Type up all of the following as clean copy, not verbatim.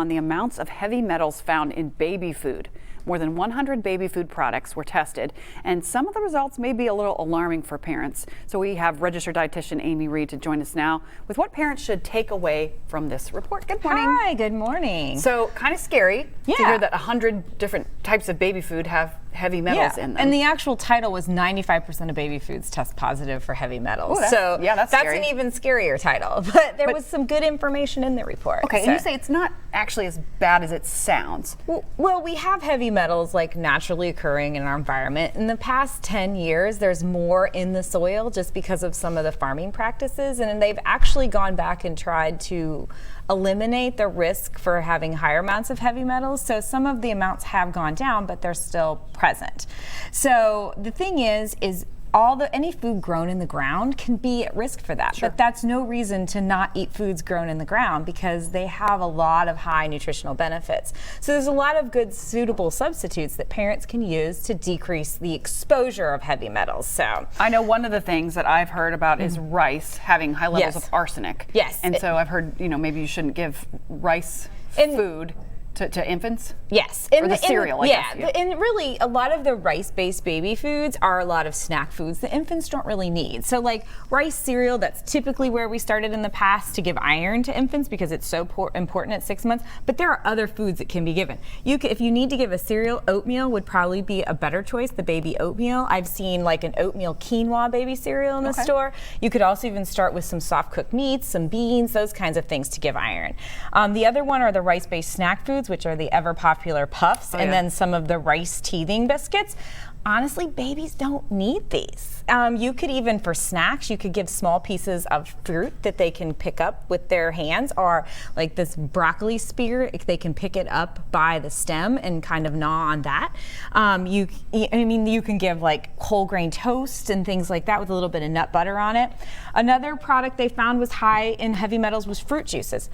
on the amounts of heavy metals found in baby food. More than 100 baby food products were tested, and some of the results may be a little alarming for parents. So we have registered dietitian Amy Reed to join us now with what parents should take away from this report. Good morning. Hi, good morning. So kind of scary to hear that 100 different types of baby food have heavy metals in them. And the actual title was 95% of baby foods test positive for heavy metals. Ooh, that's an even scarier title, but there was some good information in the report. Okay, and you say it's not actually as bad as it sounds. Well, we have heavy metals like naturally occurring in our environment. In the past 10 years, there's more in the soil just because of some of the farming practices, and they've actually gone back and tried to eliminate the risk for having higher amounts of heavy metals. So some of the amounts have gone down, but they're still present. So the thing is any food grown in the ground can be at risk for that. Sure. But that's no reason to not eat foods grown in the ground because they have a lot of high nutritional benefits. So there's a lot of good suitable substitutes that parents can use to decrease the exposure of heavy metals. So I know one of the things that I've heard about is rice having high levels of arsenic. Yes. And so I've heard, maybe you shouldn't give rice food to infants? Yes. Or the cereal, I guess. Yeah, and really a lot of the rice-based baby foods are a lot of snack foods that infants don't really need. So like rice cereal, that's typically where we started in the past to give iron to infants because it's so important at 6 months, but there are other foods that can be given. If you need to give a cereal, oatmeal would probably be a better choice, the baby oatmeal. I've seen like an oatmeal quinoa baby cereal in the store. You could also even start with some soft cooked meats, some beans, those kinds of things to give iron. The other one are the rice-based snack foods, which are the ever popular puffs, and then some of the rice teething biscuits. Honestly, babies don't need these. You could even, for snacks, you could give small pieces of fruit that they can pick up with their hands, or like this broccoli spear, if they can pick it up by the stem and kind of gnaw on that. You can give like whole grain toast and things like that with a little bit of nut butter on it. Another product they found was high in heavy metals was fruit juices.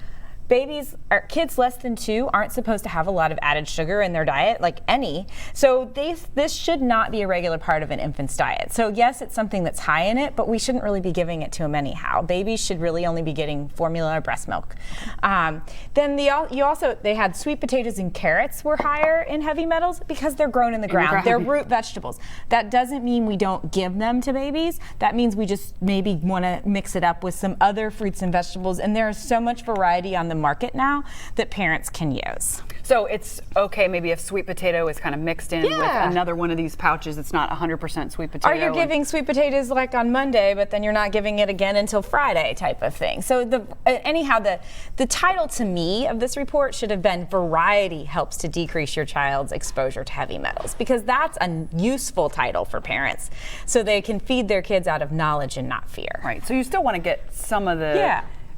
Kids less than 2 aren't supposed to have a lot of added sugar in their diet, like any. So this should not be a regular part of an infant's diet. So yes, it's something that's high in it, but we shouldn't really be giving it to them anyhow. Babies should really only be getting formula or breast milk. Then they had sweet potatoes and carrots were higher in heavy metals because they're grown in the ground. They're root vegetables. That doesn't mean we don't give them to babies. That means we just maybe want to mix it up with some other fruits and vegetables. And there's so much variety on the market now that parents can use. So it's okay maybe if sweet potato is kind of mixed in with another one of these pouches. It's not 100% sweet potato. Or you're giving sweet potatoes like on Monday, but then you're not giving it again until Friday type of thing. So the title to me of this report should have been Variety Helps to Decrease Your Child's Exposure to Heavy Metals, because that's a useful title for parents so they can feed their kids out of knowledge and not fear. Right. So you still want to get some of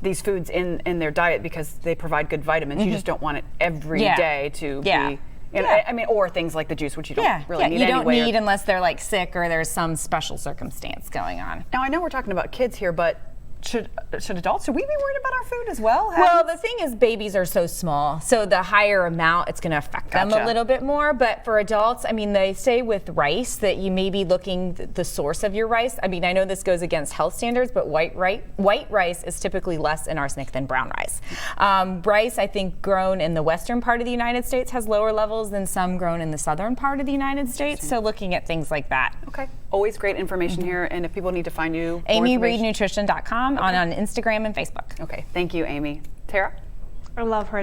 these foods in their diet because they provide good vitamins. You just don't want it every day to be. Or things like the juice, which you don't really need anyway. You don't need unless they're like sick or there's some special circumstance going on. Now I know we're talking about kids here, but should adults, should we be worried about our food as well? Well, the thing is babies are so small, so the higher amount, it's going to affect them a little bit more. But for adults, they say with rice that you may be looking the source of your rice. I know this goes against health standards, but white rice is typically less in arsenic than brown rice. Rice, I think, grown in the western part of the United States has lower levels than some grown in the southern part of the United States. So looking at things like that. Okay. Always great information here. And if people need to find you, AmyReedNutrition.com on Instagram and Facebook. Okay. Thank you, Amy. Tara? I love her.